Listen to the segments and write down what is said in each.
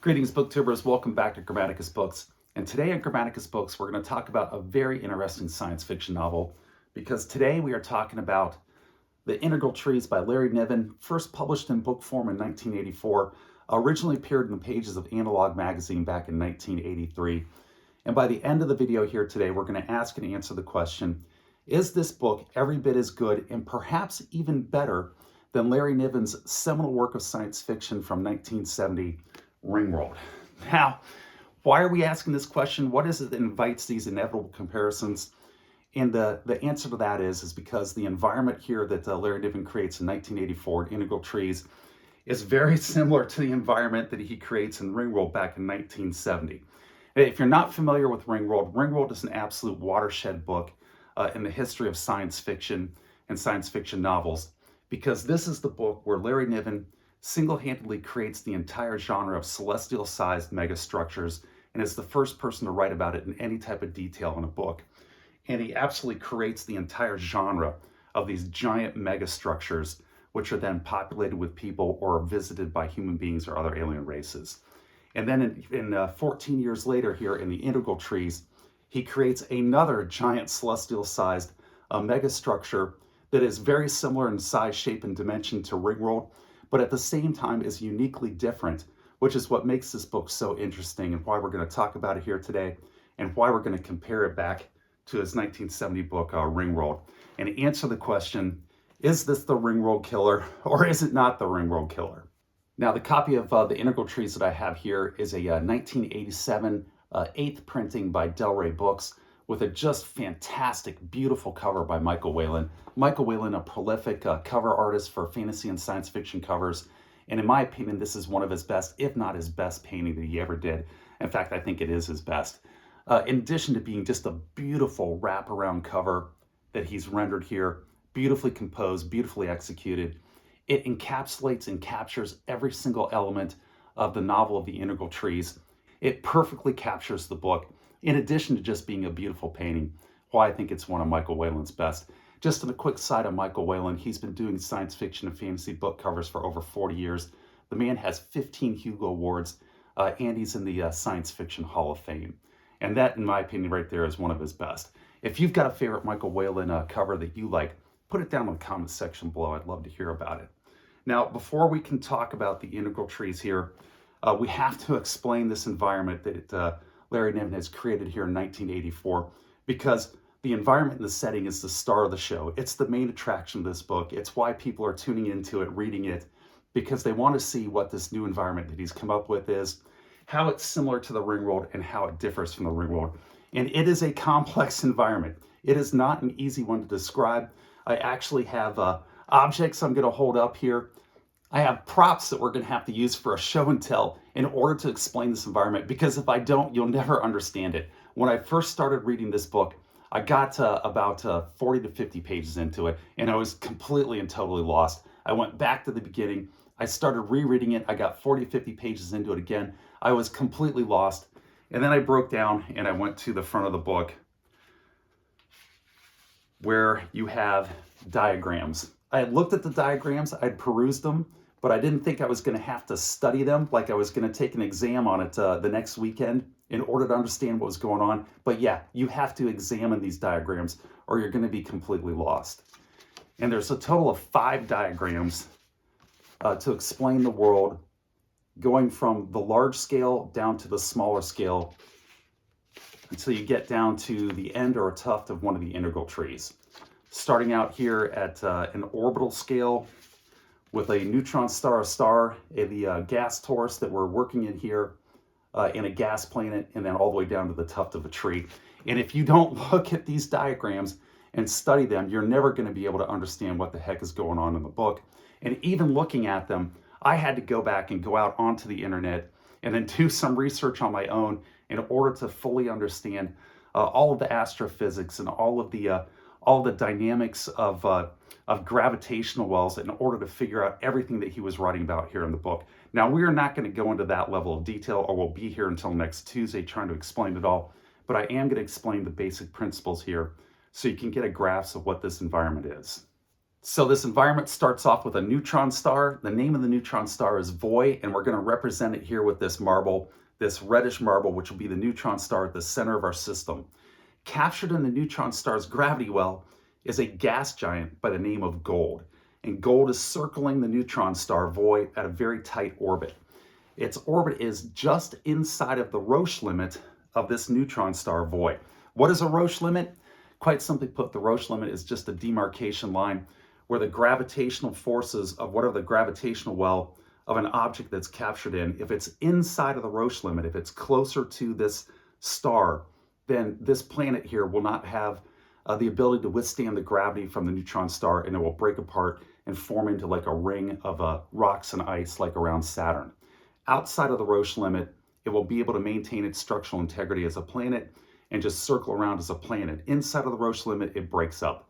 Greetings, booktubers. Welcome back to Grammaticus Books. And today on Grammaticus Books, we're going to talk about a very interesting science fiction novel because today we are talking about The Integral Trees by Larry Niven, first published in book form in 1984, originally appeared in the pages of Analog magazine back in 1983. And by the end of the video here today, we're going to ask and answer the question, is this book every bit as good and perhaps even better than Larry Niven's seminal work of science fiction from 1970, Ringworld? Now, why are we asking this question? What is it that invites these inevitable comparisons? And the answer to that is because the environment here that Larry Niven creates in 1984 in Integral Trees is very similar to the environment that he creates in Ringworld back in 1970. If you're not familiar with Ringworld, Ringworld is an absolute watershed book in the history of science fiction and science fiction novels, because this is the book where Larry Niven single-handedly creates the entire genre of celestial-sized megastructures and is the first person to write about it in any type of detail in a book. And he absolutely creates the entire genre of these giant megastructures, which are then populated with people or are visited by human beings or other alien races. And then in 14 years later here in the Integral Trees, he creates another giant celestial-sized megastructure that is very similar in size, shape, and dimension to Ringworld, but at the same time is uniquely different, which is what makes this book so interesting and why we're going to talk about it here today and why we're going to compare it back to his 1970 book, Ringworld, and answer the question, is this the Ringworld killer or is it not the Ringworld killer? Now, the copy of The Integral Trees that I have here is a 1987 eighth printing by Del Rey Books with a just fantastic, beautiful cover by Michael Whelan. Michael Whelan, a prolific cover artist for fantasy and science fiction covers. And in my opinion, this is one of his best, if not his best painting that he ever did. In fact, I think it is his best. In addition to being just a beautiful wraparound cover that he's rendered here, beautifully composed, beautifully executed, it encapsulates and captures every single element of the novel of The Integral Trees. It perfectly captures the book, in addition to just being a beautiful painting, why I think it's one of Michael Whelan's best. Just on a quick side on Michael Whelan, he's been doing science fiction and fantasy book covers for over 40 years. The man has 15 Hugo Awards, and he's in the Science Fiction Hall of Fame. And that, in my opinion, right there is one of his best. If you've got a favorite Michael Whelan cover that you like, put it down in the comment section below. I'd love to hear about it. Now, before we can talk about The Integral Trees here, we have to explain this environment that Larry Niven has created here in 1984, because the environment and the setting is the star of the show. It's the main attraction of this book. It's why people are tuning into it, reading it, because they want to see what this new environment that he's come up with is, how it's similar to the Ringworld, and how it differs from the Ringworld. And it is a complex environment. It is not an easy one to describe. I actually have objects I'm going to hold up here. I have props that we're going to have to use for a show and tell in order to explain this environment, because if I don't, you'll never understand it. When I first started reading this book, I got about 40 to 50 pages into it, and I was completely and totally lost. I went back to the beginning. I started rereading it. I got 40, 50 pages into it again. I was completely lost. And then I broke down and I went to the front of the book where you have diagrams. I had looked at the diagrams, I'd perused them, but I didn't think I was going to have to study them like I was going to take an exam on it the next weekend in order to understand what was going on. But yeah, you have to examine these diagrams or you're going to be completely lost. And there's a total of 5 diagrams to explain the world, going from the large scale down to the smaller scale until you get down to the end or a tuft of one of the integral trees. Starting out here at an orbital scale with a neutron star, the gas torus that we're working in here, in a gas planet, and then all the way down to the tuft of a tree. And if you don't look at these diagrams and study them, you're never going to be able to understand what the heck is going on in the book. And even looking at them, I had to go back and go out onto the internet and then do some research on my own in order to fully understand all of the astrophysics and all the dynamics of gravitational wells in order to figure out everything that he was writing about here in the book. Now, we are not going to go into that level of detail, or we'll be here until next Tuesday trying to explain it all, but I am going to explain the basic principles here so you can get a grasp of what this environment is. So this environment starts off with a neutron star. The name of the neutron star is Voy, and we're going to represent it here with this marble, this reddish marble, which will be the neutron star at the center of our system. Captured in the neutron star's gravity well is a gas giant by the name of Gold. And Gold is circling the neutron star Voy at a very tight orbit. Its orbit is just inside of the Roche limit of this neutron star Voy. What is a Roche limit? Quite simply put, the Roche limit is just a demarcation line where the gravitational forces of whatever the gravitational well of an object that's captured in, if it's inside of the Roche limit, if it's closer to this star, then this planet here will not have the ability to withstand the gravity from the neutron star, and it will break apart and form into like a ring of rocks and ice like around Saturn. Outside of the Roche limit, it will be able to maintain its structural integrity as a planet and just circle around as a planet. Inside of the Roche limit, it breaks up.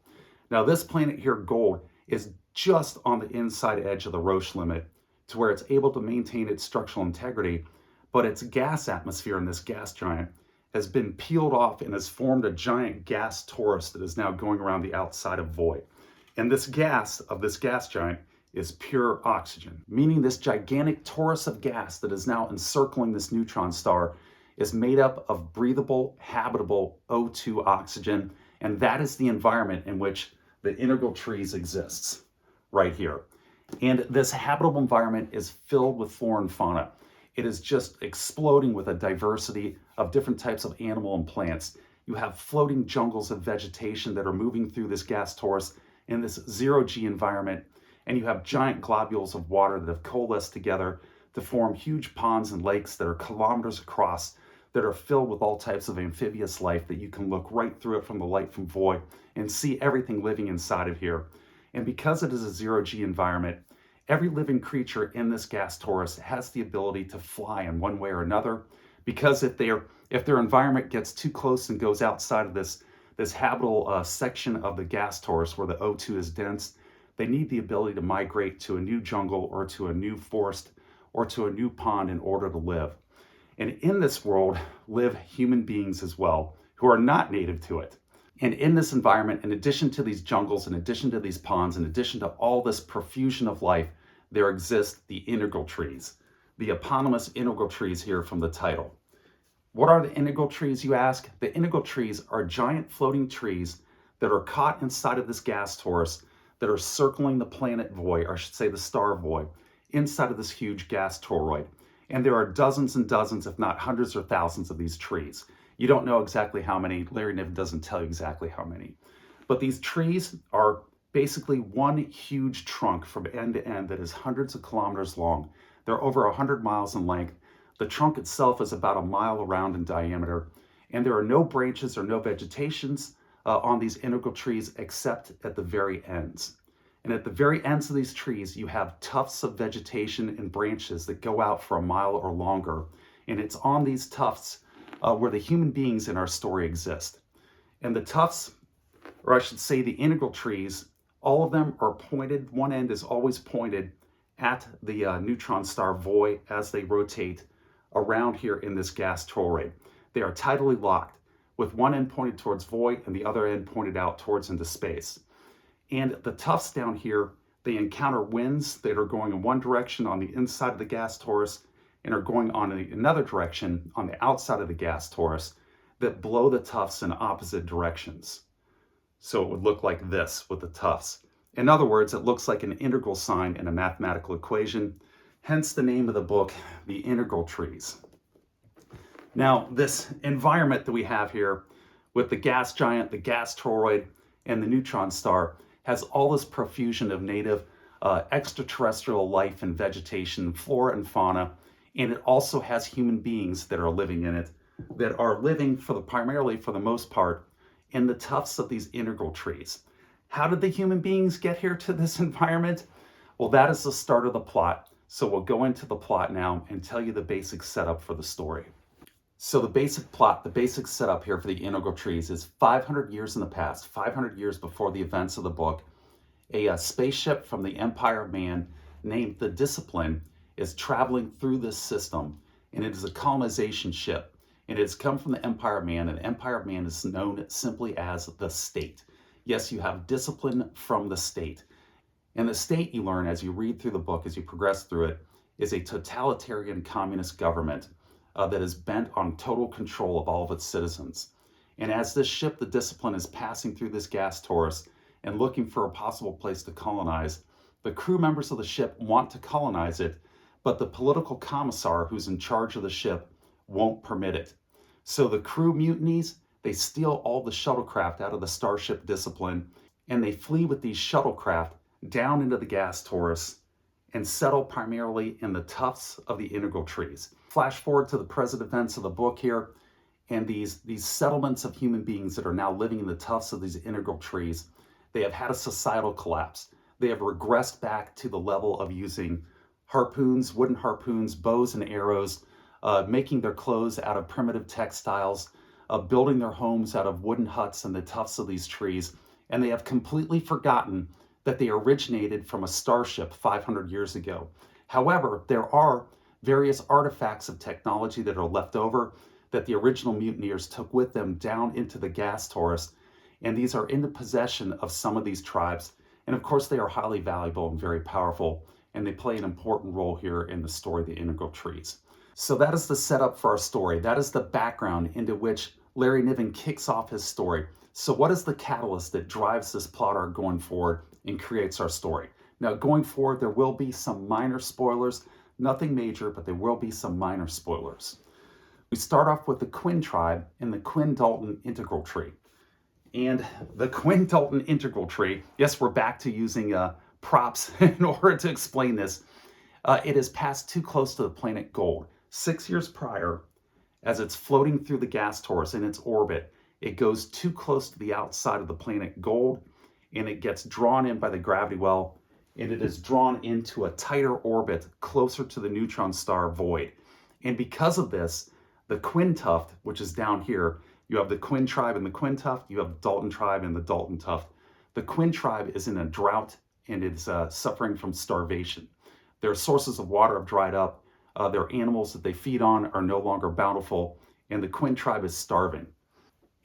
Now this planet here, Gold, is just on the inside edge of the Roche limit to where it's able to maintain its structural integrity, but its gas atmosphere in this gas giant has been peeled off and has formed a giant gas torus that is now going around the outside of Voy. And this gas of this gas giant is pure oxygen, meaning this gigantic torus of gas that is now encircling this neutron star is made up of breathable, habitable O2 oxygen, and that is the environment in which the integral trees exists, right here. And this habitable environment is filled with flora and fauna. It is just exploding with a diversity of different types of animal and plants. You have floating jungles of vegetation that are moving through this gas torus in this zero-G environment, and you have giant globules of water that have coalesced together to form huge ponds and lakes that are kilometers across, that are filled with all types of amphibious life that you can look right through it from the light from Voy and see everything living inside of here. And because it is a zero-G environment, every living creature in this gas torus has the ability to fly in one way or another, because if their environment gets too close and goes outside of this habitable section of the gas torus where the O2 is dense, they need the ability to migrate to a new jungle or to a new forest or to a new pond in order to live. And in this world live human beings as well, who are not native to it. And in this environment, in addition to these jungles, in addition to these ponds, in addition to all this profusion of life, there exist the integral trees, the eponymous integral trees here from the title. What are the integral trees, you ask? The integral trees are giant floating trees that are caught inside of this gas torus that are circling the planet Voy, or I should say the star Voy, inside of this huge gas toroid. And there are dozens and dozens, if not hundreds or thousands of these trees. You don't know exactly how many. Larry Niven doesn't tell you exactly how many. But these trees are basically one huge trunk from end to end that is hundreds of kilometers long. They're over 100 miles in length. The trunk itself is about a mile around in diameter. And there are no branches or no vegetations on these integral trees except at the very ends. And at the very ends of these trees, you have tufts of vegetation and branches that go out for a mile or longer. And it's on these tufts where the human beings in our story exist. And the tufts, or I should say the integral trees, all of them are pointed, one end is always pointed at the neutron star Voy as they rotate around here in this gas toroid. They are tidally locked, with one end pointed towards Voy and the other end pointed out towards into space. And the tufts down here, they encounter winds that are going in one direction on the inside of the gas torus and are going on in another direction on the outside of the gas torus that blow the tufts in opposite directions. So it would look like this with the tufts. In other words, it looks like an integral sign in a mathematical equation, hence the name of the book, The Integral Trees. Now, this environment that we have here with the gas giant, the gas toroid, and the neutron star has all this profusion of native extraterrestrial life and vegetation, flora and fauna, and it also has human beings that are living in it, that are living primarily for the most part in the tufts of these integral trees. How did the human beings get here to this environment? Well, that is the start of the plot. So we'll go into the plot now and tell you the basic setup for the story. So the basic plot, the basic setup here for the integral trees is 500 years in the past, 500 years before the events of the book, a spaceship from the Empire of Man named the Discipline is traveling through this system, and it is a colonization ship, and it has come from the Empire of Man, and the Empire of Man is known simply as the state. Yes, you have discipline from the state. And the state, you learn as you read through the book, as you progress through it, is a totalitarian communist government that is bent on total control of all of its citizens. And as this ship, the Discipline, is passing through this gas torus and looking for a possible place to colonize, the crew members of the ship want to colonize it, but the political commissar who's in charge of the ship won't permit it. So the crew mutinies, they steal all the shuttlecraft out of the Starship Discipline, and they flee with these shuttlecraft down into the gas torus and settle primarily in the tufts of the integral trees. Flash forward to the present events of the book here, and these settlements of human beings that are now living in the tufts of these integral trees, they have had a societal collapse. They have regressed back to the level of using harpoons, wooden harpoons, bows and arrows, making their clothes out of primitive textiles, building their homes out of wooden huts in the tufts of these trees, and they have completely forgotten that they originated from a starship 500 years ago. However, there are various artifacts of technology that are left over that the original mutineers took with them down into the gas torus, and these are in the possession of some of these tribes. And of course, they are highly valuable and very powerful, and they play an important role here in the story of the integral trees. So that is the setup for our story. That is the background into which Larry Niven kicks off his story. So what is the catalyst that drives this plot arc going forward and creates our story? Now, going forward, there will be some minor spoilers, nothing major, but there will be some minor spoilers. We start off with the Quinn tribe and the Quinn-Dalton integral tree. And the Quinn-Dalton integral tree, yes, we're back to using props in order to explain this. It has passed too close to the planet Gold. 6 years prior, as it's floating through the gas torus in its orbit, it goes too close to the outside of the planet Gold, and it gets drawn in by the gravity well, and it is drawn into a tighter orbit closer to the neutron star Void. And because of this, the Quinn tuft, which is down here, you have the Quinn tribe and the Quinn tuft, you have the Dalton tribe and the Dalton tuft. The Quinn tribe is in a drought and is suffering from starvation. Their sources of water have dried up, their animals that they feed on are no longer bountiful, and the Quinn tribe is starving.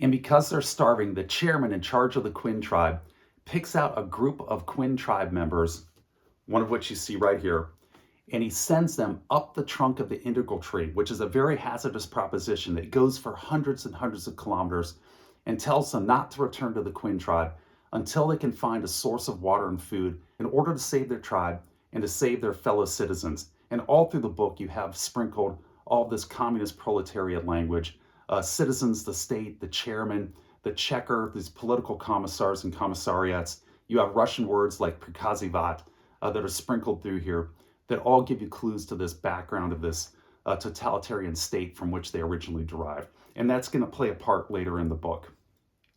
And because they're starving, the chairman in charge of the Quinn tribe picks out a group of Quinn tribe members, one of which you see right here, and he sends them up the trunk of the integral tree, which is a very hazardous proposition that goes for hundreds and hundreds of kilometers, and tells them not to return to the Quinn tribe until they can find a source of water and food in order to save their tribe and to save their fellow citizens. And all through the book, you have sprinkled all this communist proletariat language, citizens, the state, the chairman, the checker, these political commissars and commissariats. You have Russian words like prikazivat that are sprinkled through here that all give you clues to this background of this totalitarian state from which they originally derived. And that's going to play a part later in the book.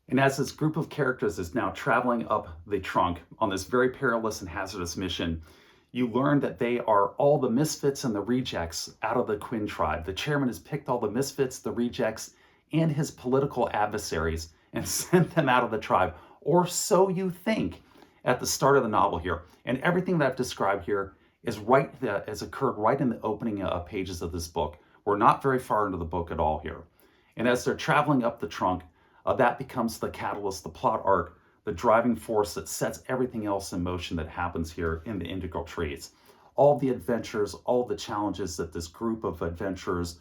And as this group of characters is now traveling up the trunk on this very perilous and hazardous mission, you learn that they are all the misfits and the rejects out of the Quinn tribe. The chairman has picked all the misfits, the rejects, and his political adversaries and sent them out of the tribe, or so you think at the start of the novel here. And everything that I've described here is has occurred right in the opening pages of this book. We're not very far into the book at all here. And as they're traveling up the trunk, that becomes the catalyst, the plot arc, the driving force that sets everything else in motion that happens here in the integral trees. All the adventures, all the challenges that this group of adventurers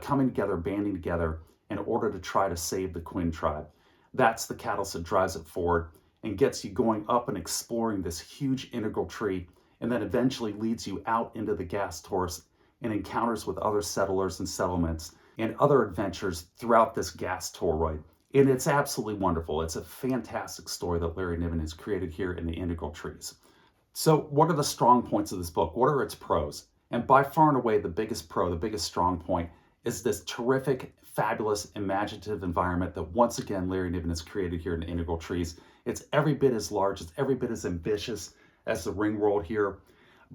coming together, banding together in order to try to save the Quinn tribe. That's the catalyst that drives it forward and gets you going up and exploring this huge integral tree, and then eventually leads you out into the gas torus and encounters with other settlers and settlements and other adventures throughout this gas toroid. And it's absolutely wonderful. It's a fantastic story that Larry Niven has created here in the integral trees. So what are the strong points of this book? What are its pros? And by far and away, the biggest pro, the biggest strong point is this terrific, fabulous, imaginative environment that once again Larry Niven has created here in the integral trees. It's every bit as large, it's every bit as ambitious as the Ringworld here,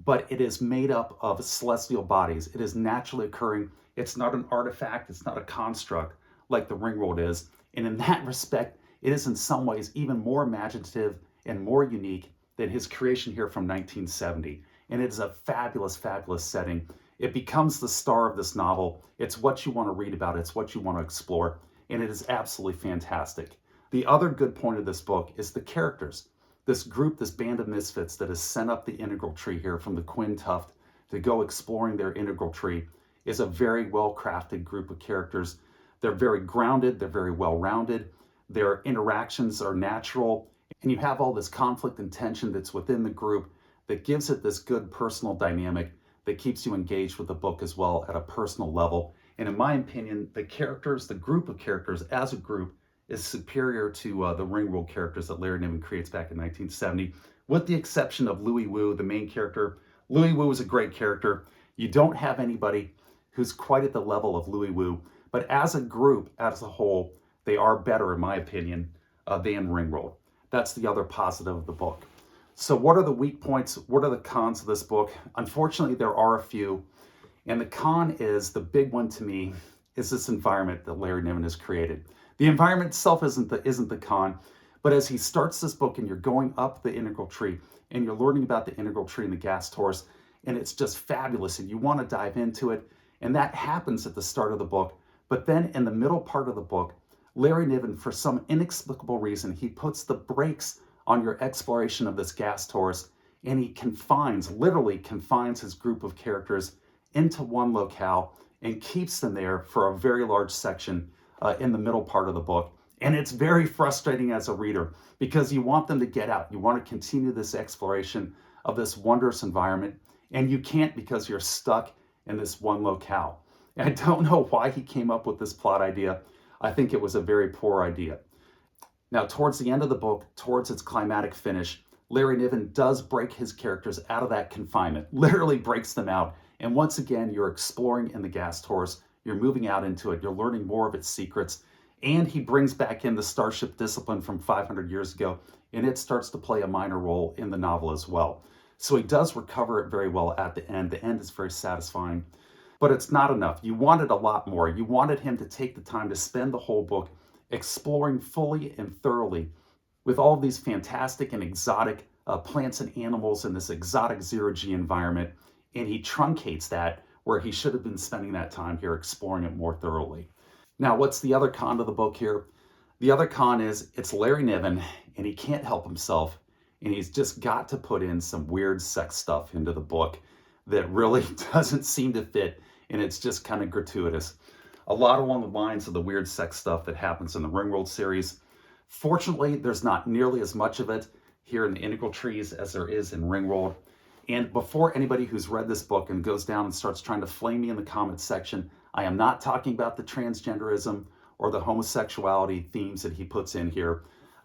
but it is made up of celestial bodies. It is naturally occurring. It's not an artifact, it's not a construct like the Ringworld is. And in that respect, it is in some ways even more imaginative and more unique than his creation here from 1970. And it is a fabulous, fabulous setting. It becomes the star of this novel. It's what you want to read about. It's what you want to explore. And it is absolutely fantastic. The other good point of this book is the characters. this group, this band of misfits that has sent up the integral tree here from the Quinn Tuft to go exploring their integral tree is a very well-crafted group of characters. They're very grounded, they're very well-rounded, their interactions are natural, and you have all this conflict and tension that's within the group that gives it this good personal dynamic that keeps you engaged with the book as well at a personal level. And in my opinion, the characters, the group of characters as a group, is superior to the Ringworld characters that Larry Niven creates back in 1970, with the exception of Louis Wu, the main character. Louis Wu is a great character. You don't have anybody who's quite at the level of Louis Wu, but as a group, as a whole, they are better, in my opinion, than Ringworld. That's the other positive of the book. So what are the weak points? What are the cons of this book? Unfortunately, there are a few. And the con is, the big one to me, is this environment that Larry Niven has created. The environment itself isn't the con, but as he starts this book and you're going up the integral tree and you're learning about the integral tree and the gas torus, and it's just fabulous and you want to dive into it, and that happens at the start of the book. But then in the middle part of the book, Larry Niven, for some inexplicable reason, he puts the brakes on your exploration of this gas torus, and he literally confines his group of characters into one locale and keeps them there for a very large section in the middle part of the book. And it's very frustrating as a reader because you want them to get out. You want to continue this exploration of this wondrous environment, and you can't because you're stuck in this one locale. And I don't know why he came up with this plot idea. I think it was a very poor idea. Now, towards the end of the book, towards its climatic finish, Larry Niven does break his characters out of that confinement, literally breaks them out. And once again, you're exploring in the gas torus, you're moving out into it, you're learning more of its secrets, and he brings back in the Starship Discipline from 500 years ago, and it starts to play a minor role in the novel as well. So he does recover it very well at the end. The end is very satisfying, but it's not enough. You wanted a lot more. You wanted him to take the time to spend the whole book exploring fully and thoroughly with all these fantastic and exotic plants and animals in this exotic zero-G environment, and he truncates that where he should have been spending that time here exploring it more thoroughly. Now, what's the other con of the book here? The other con is it's Larry Niven, and he can't help himself, and he's just got to put in some weird sex stuff into the book that really doesn't seem to fit, and it's just kind of gratuitous. A lot along the lines of the weird sex stuff that happens in the Ringworld series. Fortunately, there's not nearly as much of it here in the Integral Trees as there is in Ringworld. And before anybody who's read this book and goes down and starts trying to flame me in the comments section, I am not talking about the transgenderism or the homosexuality themes that he puts in here.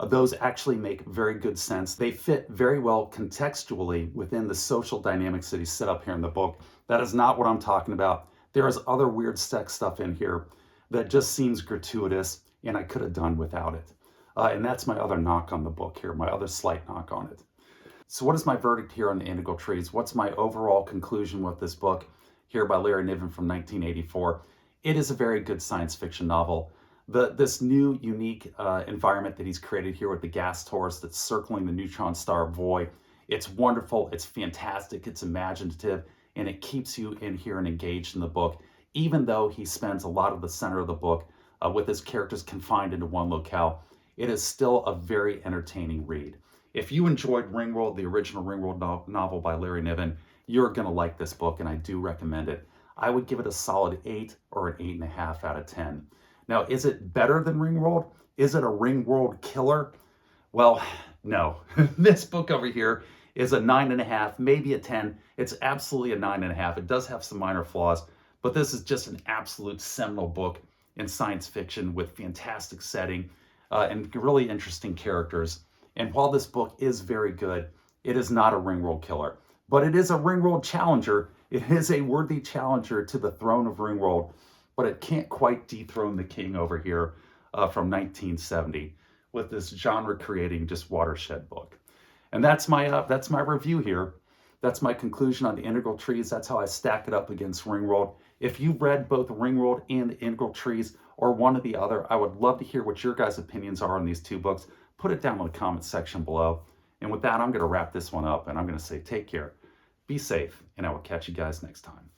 Those actually make very good sense. They fit very well contextually within the social dynamics that he's set up here in the book. That is not what I'm talking about. There is other weird sex stuff in here that just seems gratuitous, and I could have done without it. And that's my other knock on the book here, my other slight knock on it. So what is my verdict here on the Integral Trees? What's my overall conclusion with this book here by Larry Niven from 1984? It is a very good science fiction novel. This new, unique environment that he's created here with the gas torus that's circling the neutron star Void, it's wonderful, it's fantastic, it's imaginative, and it keeps you in here and engaged in the book, even though he spends a lot of the center of the book with his characters confined into one locale. It is still a very entertaining read. If you enjoyed Ringworld, the original Ringworld novel by Larry Niven, you're going to like this book, and I do recommend it. I would give it a solid 8 or an 8.5 out of 10. Now, is it better than Ringworld? Is it a Ringworld killer? Well, no. This book over here is a 9.5, maybe a 10. It's absolutely a 9.5. It does have some minor flaws, but this is just an absolute seminal book in science fiction with fantastic setting and really interesting characters. And while this book is very good, it is not a Ringworld killer, but it is a Ringworld challenger. It is a worthy challenger to the throne of Ringworld, but it can't quite dethrone the king over here from 1970 with this genre-creating just watershed book. And that's my review here. That's my conclusion on the Integral Trees. That's how I stack it up against Ringworld. If you've read both Ringworld and the Integral Trees, or one or the other, I would love to hear what your guys' opinions are on these two books. Put it down in the comment section below. And with that, I'm going to wrap this one up, and I'm going to say take care, be safe, and I will catch you guys next time.